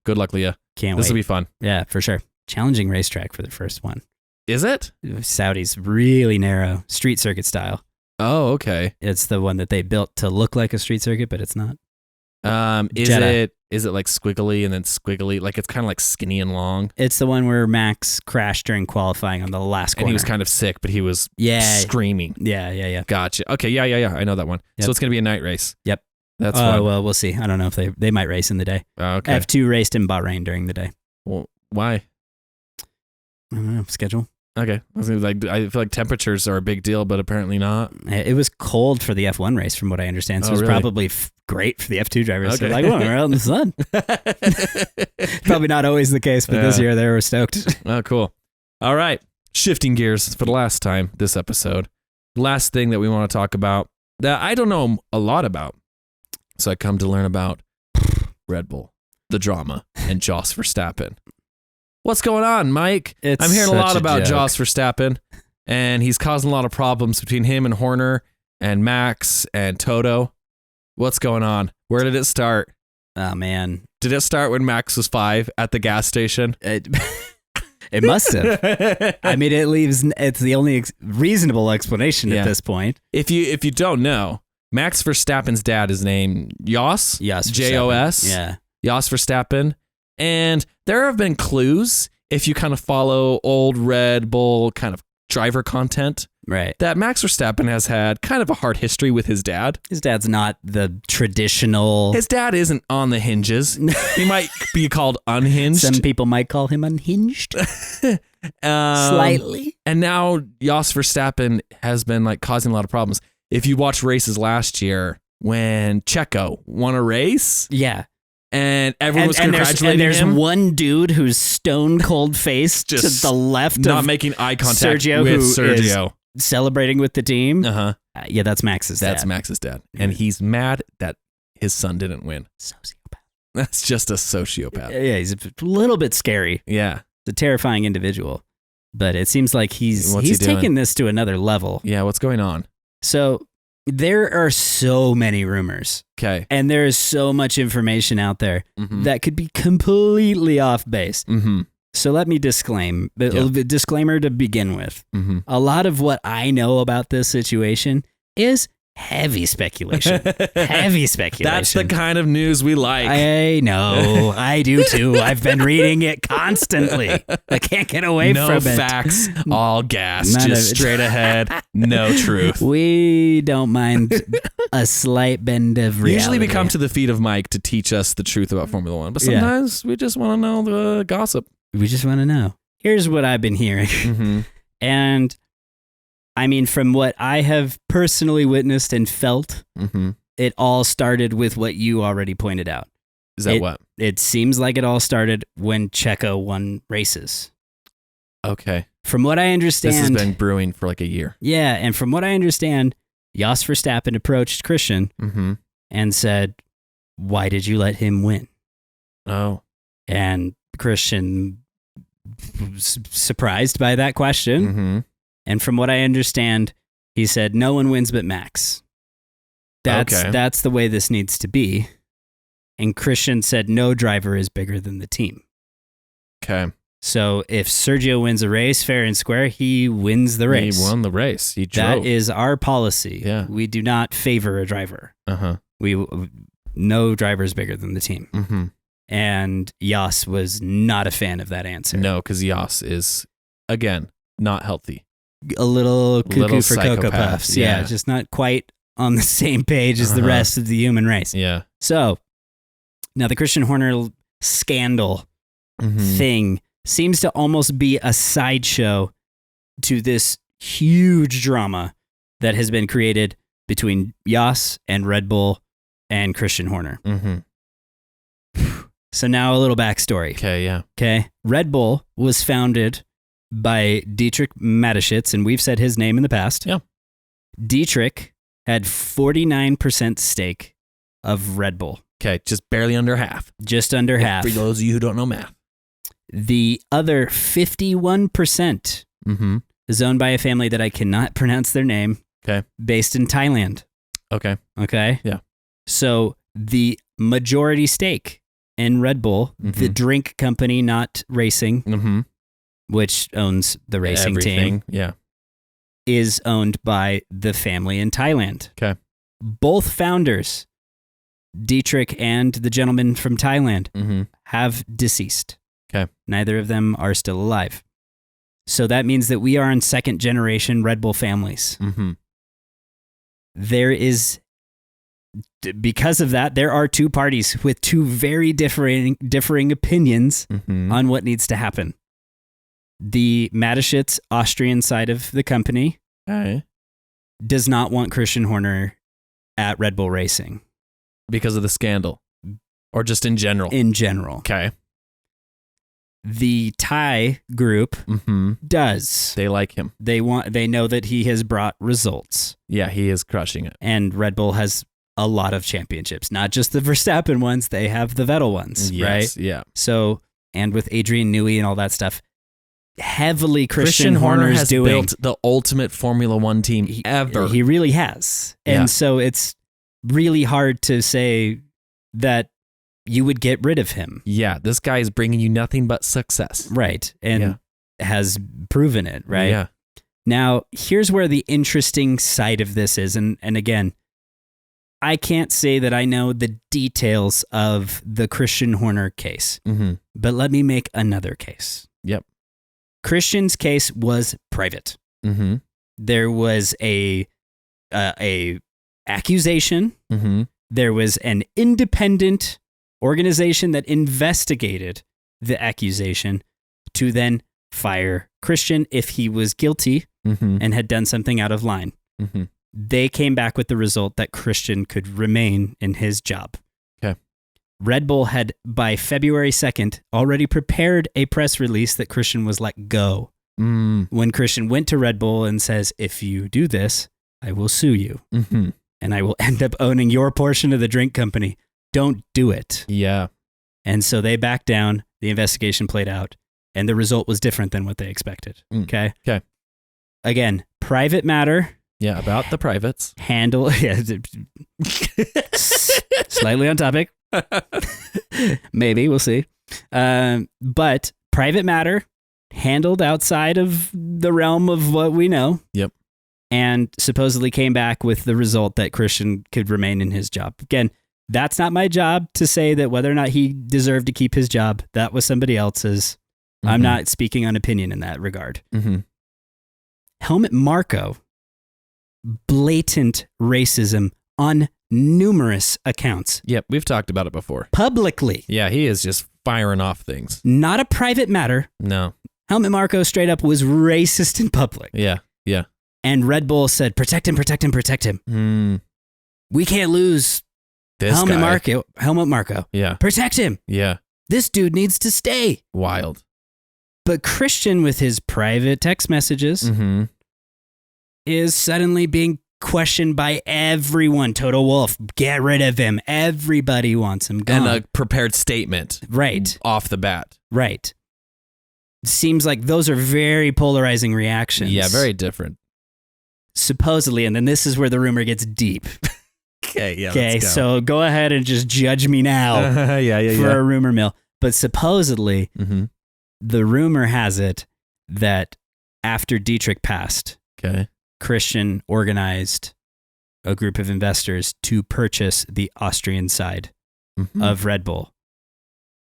Good luck, Leah. Can't wait. This will be fun. Yeah, for sure. Challenging racetrack for the first one. Is it? Saudi's really narrow, street circuit style. Oh, okay. It's the one that they built to look like a street circuit, but it's not. Is it like squiggly and then squiggly? Like it's kind of like skinny and long? It's the one where Max crashed during qualifying on the last corner. And he was kind of sick, but he was screaming. Yeah. Gotcha. Okay, yeah. I know that one. Yep. So it's going to be a night race. Yep. That's fun. Well, we'll see. I don't know if they might race in the day. Okay. F2 raced in Bahrain during the day. Well, why? I don't know. Schedule. Okay. I feel like temperatures are a big deal, but apparently not. It was cold for the F1 race, from what I understand. So it was really? probably great for the F2 drivers. Okay. So like, well, we're out in the sun. Probably not always the case, but this year they were stoked. Oh, cool. All right. Shifting gears for the last time this episode. Last thing that we want to talk about that I don't know a lot about. So I come to learn about Red Bull, the drama, and Jos Verstappen. What's going on, Mike? I'm hearing a lot about Jos Verstappen, and he's causing a lot of problems between him and Horner and Max and Toto. What's going on? Where did it start? Oh, man. Did it start when Max was 5 at the gas station? It must have. I mean, it's the only reasonable explanation at this point. If you don't know, Max Verstappen's dad is named Jos. Jos. Yeah. Jos Verstappen. And there have been clues, if you kind of follow old Red Bull kind of driver content, right, that Max Verstappen has had kind of a hard history with his dad. His dad's not the traditional... His dad isn't on the hinges. He might be called unhinged. Some people might call him unhinged. Slightly. And now Jos Verstappen has been like causing a lot of problems. If you watch races last year when Checo won a race... Yeah. And everyone was congratulating there's him. one dude who's stone cold faced to the left not of making eye contact Sergio, with who Sergio. Is celebrating with the team. Yeah, that's Max's dad. That's Max's dad. And he's mad that his son didn't win. Sociopath. That's just a sociopath. Yeah, he's a little bit scary. Yeah. It's a terrifying individual. But it seems like he's taking this to another level. Yeah, what's going on? So there are so many rumors. Okay. And there is so much information out there that could be completely off base. So let me disclaimer to begin with. A lot of what I know about this situation is Heavy speculation. Heavy speculation. That's the kind of news we like. I know. I do too. I've been reading it constantly. I can't get away from it. No facts, all gas, None just of it. straight ahead, no truth. We don't mind a slight bend of reality. Usually we come to the feet of Mike to teach us the truth about Formula One, but sometimes we just want to know the gossip. We just want to know. Here's what I've been hearing. Mm-hmm. And I mean, from what I have personally witnessed and felt, it all started with what you already pointed out. Is that what? It seems like it all started when Checo won races. Okay. From what I understand... This has been brewing for like a year. Yeah, and from what I understand, Jos Verstappen approached Christian and said, why did you let him win? Oh. And Christian was surprised by that question. And from what I understand, he said, no one wins but Max. That's the way this needs to be. And Christian said, no driver is bigger than the team. Okay. So if Sergio wins a race fair and square, he wins the race. He won the race. He drove. That is our policy. Yeah. We do not favor a driver. No driver is bigger than the team. And Jos was not a fan of that answer. No, because Jos is, again, not healthy. A little cuckoo for Cocoa psychopath, Puffs. Yeah, just not quite on the same page as the rest of the human race. Yeah. So, now the Christian Horner scandal thing seems to almost be a sideshow to this huge drama that has been created between Jos and Red Bull and Christian Horner. So now a little backstory. Okay, yeah. Okay. Red Bull was founded by Dietrich Mateschitz, and we've said his name in the past. Yeah. Dietrich had 49% stake of Red Bull. Okay, just barely under half. Just under half. For those of you who don't know math. The other 51% is owned by a family that I cannot pronounce their name. Okay. Based in Thailand. Okay. Okay. Yeah. So the majority stake in Red Bull, the drink company, not racing, which owns the racing team, is owned by the family in Thailand. Okay. Both founders, Dietrich and the gentleman from Thailand, have deceased. Okay. Neither of them are still alive. So that means that we are in second generation Red Bull families. There is, because of that, there are two parties with two very differing opinions on what needs to happen. The Mateschitz Austrian side of the company does not want Christian Horner at Red Bull Racing. Because of the scandal? Or just in general? In general. Okay. The Thai group does. They like him. They know that he has brought results. Yeah, he is crushing it. And Red Bull has a lot of championships, not just the Verstappen ones, they have the Vettel ones, right? Yeah. So, and with Adrian Newey and all that stuff, heavily Christian Horner has doing built the ultimate Formula One team ever. He really has. And so it's really hard to say that you would get rid of him. Yeah, this guy is bringing you nothing but success. Right. And has proven it, right? Yeah. Now, here's where the interesting side of this is. And again, I can't say that I know the details of the Christian Horner case, but let me make another case. Yep. Christian's case was private. There was a accusation. There was an independent organization that investigated the accusation to then fire Christian if he was guilty and had done something out of line. They came back with the result that Christian could remain in his job. Okay. Red Bull had, by February 2nd, already prepared a press release that Christian was let go. When Christian went to Red Bull and says, if you do this, I will sue you. And I will end up owning your portion of the drink company. Don't do it. Yeah. And so they backed down. The investigation played out. And the result was different than what they expected. Okay? Okay. Again, private matter. Yeah, about the privates. Handle. Slightly on topic. Maybe. We'll see. But private matter handled outside of the realm of what we know. Yep. and supposedly came back with the result that Christian could remain in his job. Again, that's not my job to say that whether or not he deserved to keep his job. That was somebody else's. Mm-hmm. I'm not speaking on opinion in that regard. Mm-hmm. Helmut Marko, blatant racism on numerous accounts. Yep, we've talked about it before. Publicly. Yeah, he is just firing off things. Not a private matter. No. Helmut Marko straight up was racist in public. Yeah. And Red Bull said, protect him, protect him, protect him. Mm. We can't lose Helmut Marko. Yeah. Protect him. Yeah. This dude needs to stay. Wild. But Christian, with his private text messages, mm-hmm. is suddenly being questioned by everyone. Toto Wolff, get rid of him. Everybody wants him gone. And a prepared statement. Right. Off the bat. Right. Seems like those are very polarizing reactions. Yeah, very different. Supposedly, and then this is where the rumor gets deep. Okay, so go ahead and just judge me now for a rumor mill. But supposedly, mm-hmm. the rumor has it that after Dietrich passed, Christian organized a group of investors to purchase the Austrian side mm-hmm. of Red Bull.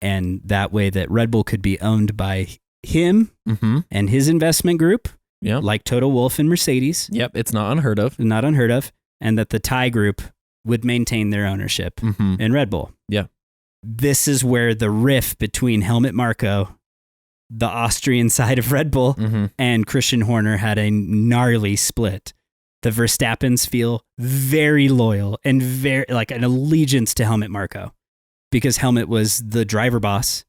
And that way that Red Bull could be owned by him mm-hmm. and his investment group, like Toto Wolff and Mercedes. Yep, it's not unheard of. Not unheard of. And that the Thai group would maintain their ownership mm-hmm. in Red Bull. Yeah. This is where the rift between Helmut Marko, the Austrian side of Red Bull, mm-hmm. and Christian Horner had a gnarly split. The Verstappens feel very loyal and very like an allegiance to Helmut Marko because Helmut was the driver boss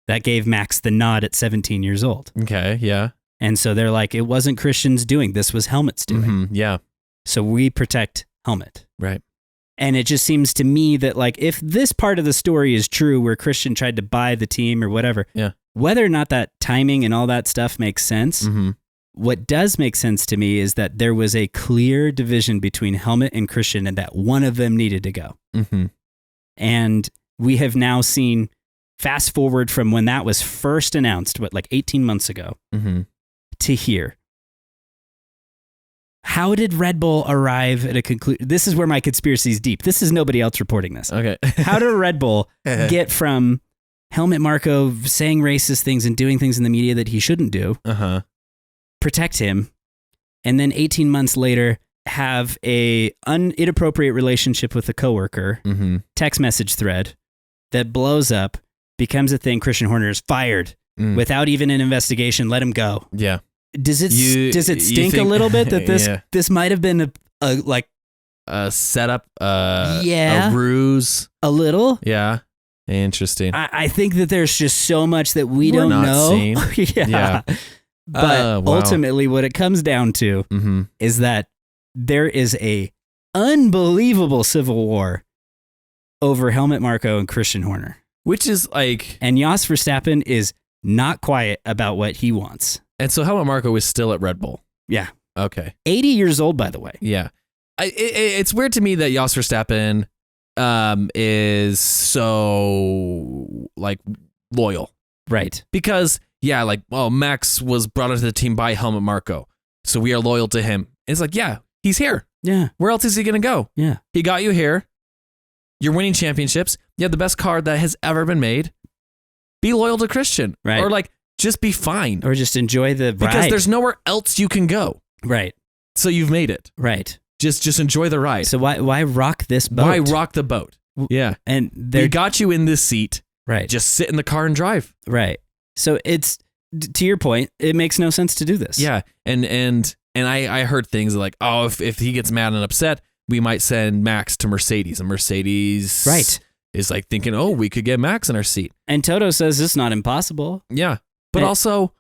that gave Max the nod at 17 years old. Okay, yeah. And so they're like, it wasn't Christian's doing. This was Helmut's doing. Mm-hmm, yeah. So we protect Helmut. Right. And it just seems to me that like if this part of the story is true where Christian tried to buy the team or whatever, whether or not that timing and all that stuff makes sense, mm-hmm. what does make sense to me is that there was a clear division between Helmut and Christian and that one of them needed to go. Mm-hmm. And we have now seen, fast forward from when that was first announced, like 18 months ago, mm-hmm. to here. How did Red Bull arrive at a conclusion? This is where my conspiracy is deep. This is nobody else reporting this. Okay. How did Red Bull get from Helmut Marko saying racist things and doing things in the media that he shouldn't do, protect him, and then 18 months later have a inappropriate relationship with a coworker, mm-hmm. text message thread that blows up, becomes a thing. Christian Horner is fired without even an investigation. Let him go. Yeah. Does it stink a little bit that this might have been a setup, a ruse, a little? Yeah. Interesting. I think that there's just so much that we don't know. Yeah. But ultimately what it comes down to mm-hmm. is that there is a unbelievable civil war over Helmut Marko and Christian Horner. Which is like... And Jos Verstappen is not quiet about what he wants. And so Helmut Marko is still at Red Bull. Yeah. Okay. 80 years old, by the way. Yeah. It's weird to me that Jos Verstappen is so like loyal. Right. Because Max was brought into the team by Helmut Marko. So we are loyal to him. It's like, yeah, he's here. Yeah. Where else is he going to go? Yeah. He got you here. You're winning championships. You have the best car that has ever been made. Be loyal to Christian. Right. Or just be fine. Or just enjoy the ride. Because there's nowhere else you can go. Right. So you've made it. Right. Just enjoy the ride. So why rock this boat? Why rock the boat? Yeah. And they got you in this seat. Right. Just sit in the car and drive. Right. So it's, to your point, it makes no sense to do this. Yeah. And I heard things like, oh, if he gets mad and upset, we might send Max to Mercedes. And Mercedes is like thinking, oh, we could get Max in our seat. And Toto says it's not impossible. Yeah. But also,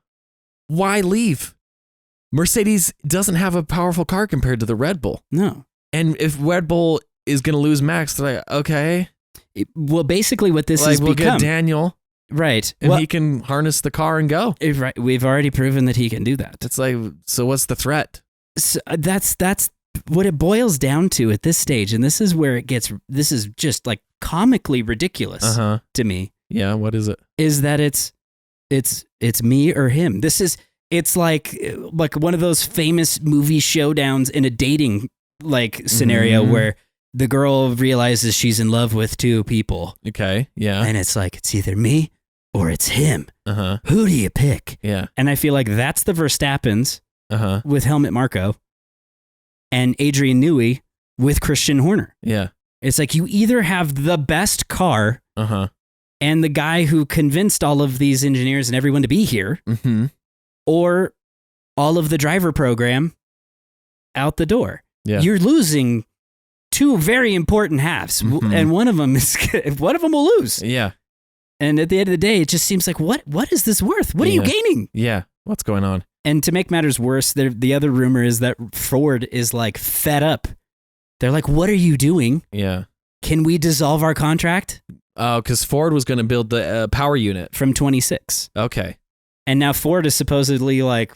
why leave? Mercedes doesn't have a powerful car compared to the Red Bull. No. And if Red Bull is going to lose Max, they're like, okay. Well, basically what this has we'll become. Get Daniel. Right. And he can harness the car and go. Right. We've already proven that he can do that. It's like, so what's the threat? So that's what it boils down to at this stage. And this is where this is just like comically ridiculous to me. Yeah. What is it? Is that it's me or him. This is, It's like one of those famous movie showdowns in a dating like scenario where the girl realizes she's in love with two people. Okay. Yeah. And it's like, it's either me or it's him. Uh-huh. Who do you pick? Yeah. And I feel like that's the Verstappens with Helmut Marko and Adrian Newey with Christian Horner. Yeah. It's like you either have the best car and the guy who convinced all of these engineers and everyone to be here, or all of the driver program out the door. Yeah. You're losing two very important halves, and one of them will lose. Yeah. And at the end of the day, it just seems like, what is this worth? What are you gaining? Yeah. What's going on? And to make matters worse, the other rumor is that Ford is like fed up. They're like, what are you doing? Yeah. Can we dissolve our contract? Oh, because Ford was going to build the power unit. From 26. Okay. And now Ford is supposedly like,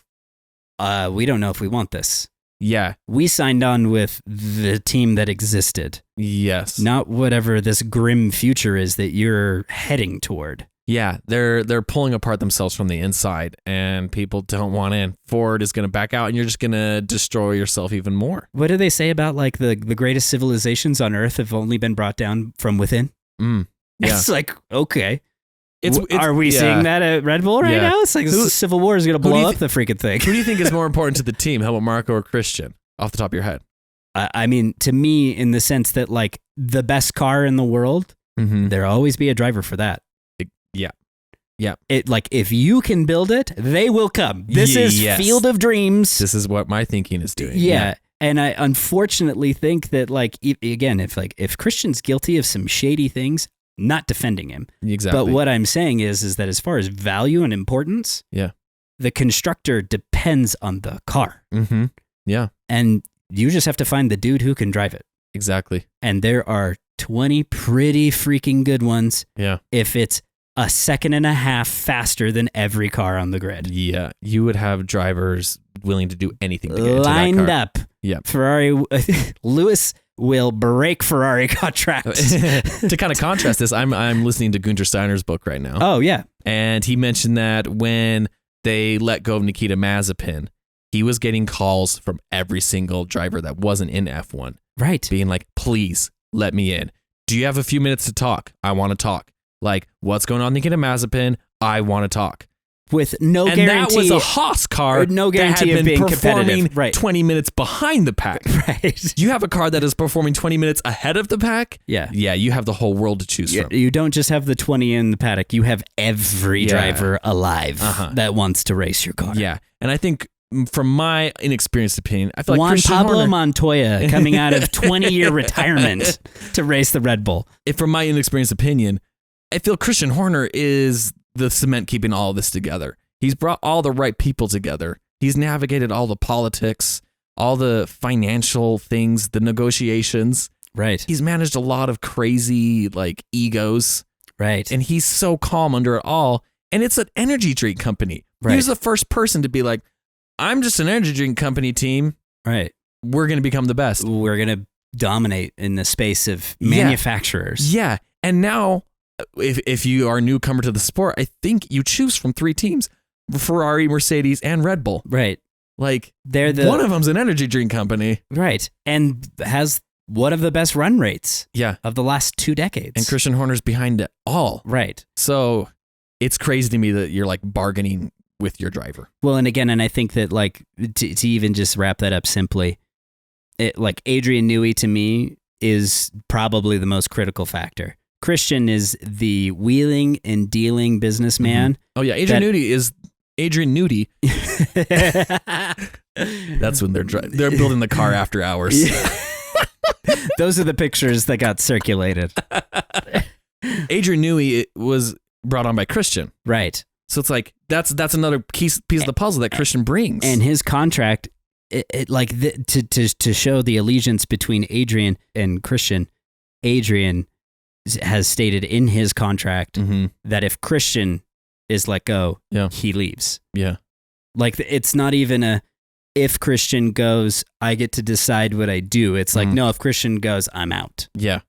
we don't know if we want this. Yeah. We signed on with the team that existed. Yes. Not whatever this grim future is that you're heading toward. Yeah, they're pulling apart themselves from the inside, and people don't want in. Ford is going to back out, and you're just going to destroy yourself even more. What do they say about like the greatest civilizations on Earth have only been brought down from within? Yeah. It's like, okay. It's Are we seeing that at Red Bull right now? It's like the Civil War is going to blow up the freaking thing. Who do you think is more important to the team, Helmut Marko or Christian, off the top of your head? I mean, to me, in the sense that like the best car in the world, there'll always be a driver for that. Yeah. It like if you can build it, they will come. This is Field of Dreams. This is what my thinking is doing. Yeah. And I unfortunately think that like again, if Christian's guilty of some shady things, not defending him. Exactly. But what I'm saying is that as far as value and importance, the constructor depends on the car. Yeah. And you just have to find the dude who can drive it. Exactly. And there are 20 pretty freaking good ones. Yeah. If it's a second and a half faster than every car on the grid. Yeah. You would have drivers willing to do anything to get lined into that car. up. Yeah. Ferrari, Lewis will break Ferrari contracts. To kind of contrast this, I'm listening to Günther Steiner's book right now. Oh, yeah. And he mentioned that when they let go of Nikita Mazepin, he was getting calls from every single driver that wasn't in F1. Right. Being like, please let me in. Do you have a few minutes to talk? I want to talk. Like, what's going on, Nikita Mazepin? I want to talk. With no and guarantee. And that was a Haas car no guarantee that had of been being performing competitive. 20 minutes behind the pack. Right. You have a car that is performing 20 minutes ahead of the pack. Yeah. Yeah, you have the whole world to choose from. You don't just have the 20 in the paddock. You have every driver alive that wants to race your car. Yeah. And I think from my inexperienced opinion, I feel like Juan Christian Pablo Horner, Montoya coming out of 20-year retirement to race the Red Bull. From my inexperienced opinion, I feel Christian Horner is the cement keeping all of this together. He's brought all the right people together. He's navigated all the politics, all the financial things, the negotiations. Right. He's managed a lot of crazy like egos. Right. And he's so calm under it all. And it's an energy drink company. Right. He was the first person to be like, I'm just an energy drink company team. Right. We're going to become the best. We're going to dominate in the space of manufacturers. Yeah. And now, if you are a newcomer to the sport, I think you choose from 3 teams: Ferrari, Mercedes, and Red Bull. Right. Like, they're one of them's an energy drink company. Right. And has one of the best run rates of the last 2 decades. And Christian Horner's behind it all. Right. So it's crazy to me that you're like bargaining with your driver. Well, and again, and I think that like to even just wrap that up simply, like Adrian Newey to me is probably the most critical factor. Christian is the wheeling and dealing businessman. Oh yeah, Adrian Newey. That's when they're building the car after hours. Those are the pictures that got circulated. Adrian Newey was brought on by Christian. Right. So it's like that's another piece of the puzzle that Christian brings. And his contract, to show the allegiance between Adrian and Christian, Adrian has stated in his contract that if Christian is let go, he leaves. Yeah. Like it's not even if Christian goes, I get to decide what I do. It's like, no, if Christian goes, I'm out. Yeah.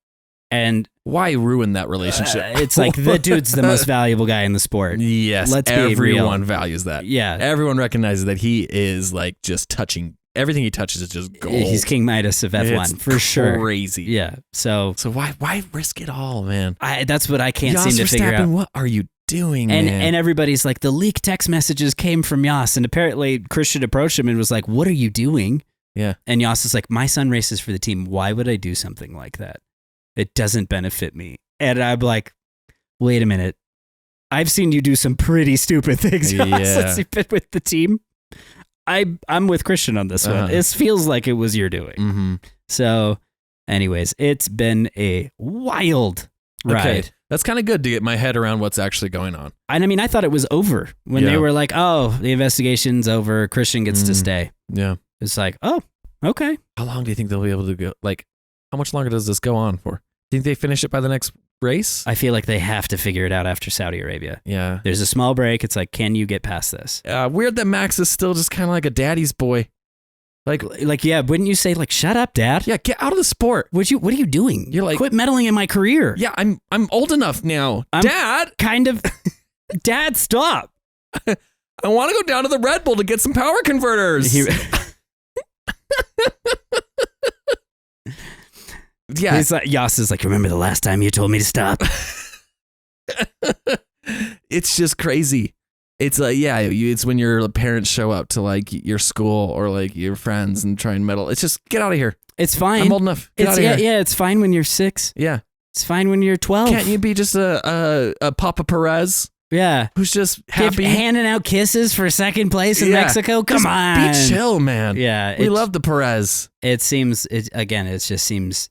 And why ruin that relationship? It's like the dude's the most valuable guy in the sport. Yes, Let's be everyone real. values that. Yeah. Everyone recognizes that he is like just touching, everything he touches is just gold. He's King Midas of F1 It's for sure. Crazy. Yeah. So why risk it all, man? that's what I can't Yas seem to figure Verstappen, out. what are you doing, And man? everybody's like, the leaked text messages came from Yas, and apparently Christian approached him and was like, "What are you doing?" Yeah. And Yas is like, "My son races for the team. Why would I do something like that? It doesn't benefit me." And I'm like, "Wait a minute. I've seen you do some pretty stupid things, Yas, Yeah. since you've been with the team." I'm with Christian on this one. It feels like it was your doing. Mm-hmm. So, anyways, it's been a wild ride. Okay. That's kind of good to get my head around what's actually going on. And I mean, I thought it was over when they were like, "Oh, the investigation's over. Christian gets to stay." Yeah. It's like, "Oh, okay." How long do you think they'll be able to go? Like, how much longer does this go on for? Think they finish it by the next race? I feel like they have to figure it out after Saudi Arabia. Yeah. There's a small break. It's like, can you get past this? Weird that Max is still just kind of like a daddy's boy. Like, yeah, wouldn't you say, like, "Shut up, Dad"? Yeah, get out of the sport. What are you doing? You're like, quit meddling in my career. Yeah, I'm old enough now. I'm Dad, kind of. Dad, stop. I want to go down to the Red Bull to get some power converters. Yeah. He's like, Yas is like, "Remember the last time you told me to stop?" It's just crazy. It's like, it's when your parents show up to like your school or like your friends and try and meddle. It's just, get out of here. It's fine. I'm old enough. Get out of here. Yeah, it's fine when you're 6. Yeah. It's fine when you're 12. Can't you be just a Papa Perez Yeah. who's just happy? Handing out kisses for second place in Mexico? Come Just on. Be chill, man. Yeah. We love the Perez. It just seems,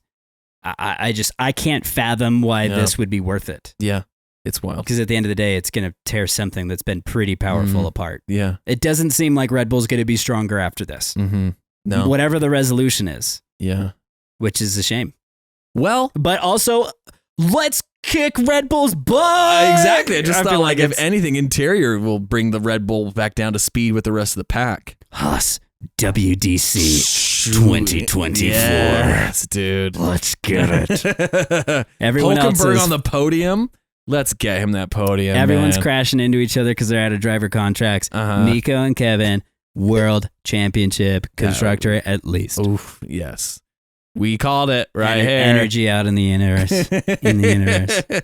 I can't fathom why this would be worth it. Yeah. It's wild. Because at the end of the day, it's going to tear something that's been pretty powerful apart. Yeah. It doesn't seem like Red Bull's going to be stronger after this. Mm-hmm. No. Whatever the resolution is. Yeah. Which is a shame. Well, but also, let's kick Red Bull's butt. Exactly. I just thought feel like if anything, Interior will bring the Red Bull back down to speed with the rest of the pack. Haas, WDC 2024. Yes, dude. Let's get it. Everyone else Hulkenberg is, on the podium. Let's get him that podium. everyone's man. crashing into each other because they're out of driver contracts. Nico and Kevin, world championship constructor at least. Oof, yes. We called it right here. Energy out in the universe. In the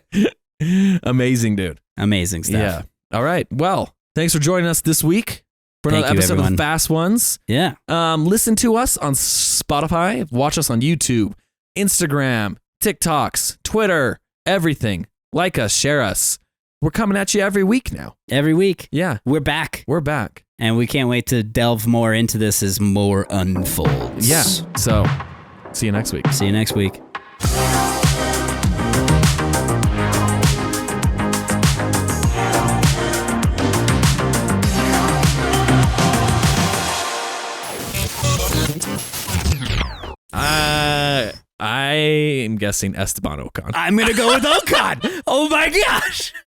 universe. Amazing, dude. Amazing stuff. Yeah. All right. Well, thanks for joining us this week for another Thank you, episode everyone. of the Fast Ones. Yeah. Listen to us on Spotify. Watch us on YouTube, Instagram, TikToks, Twitter, everything. Like us, share us. We're coming at you every week now. Every week. Yeah. We're back. We're back. And we can't wait to delve more into this as more unfolds. Yeah. So, see you next week. See you next week. I am guessing Esteban Ocon. I'm going to go with Ocon. Oh my gosh.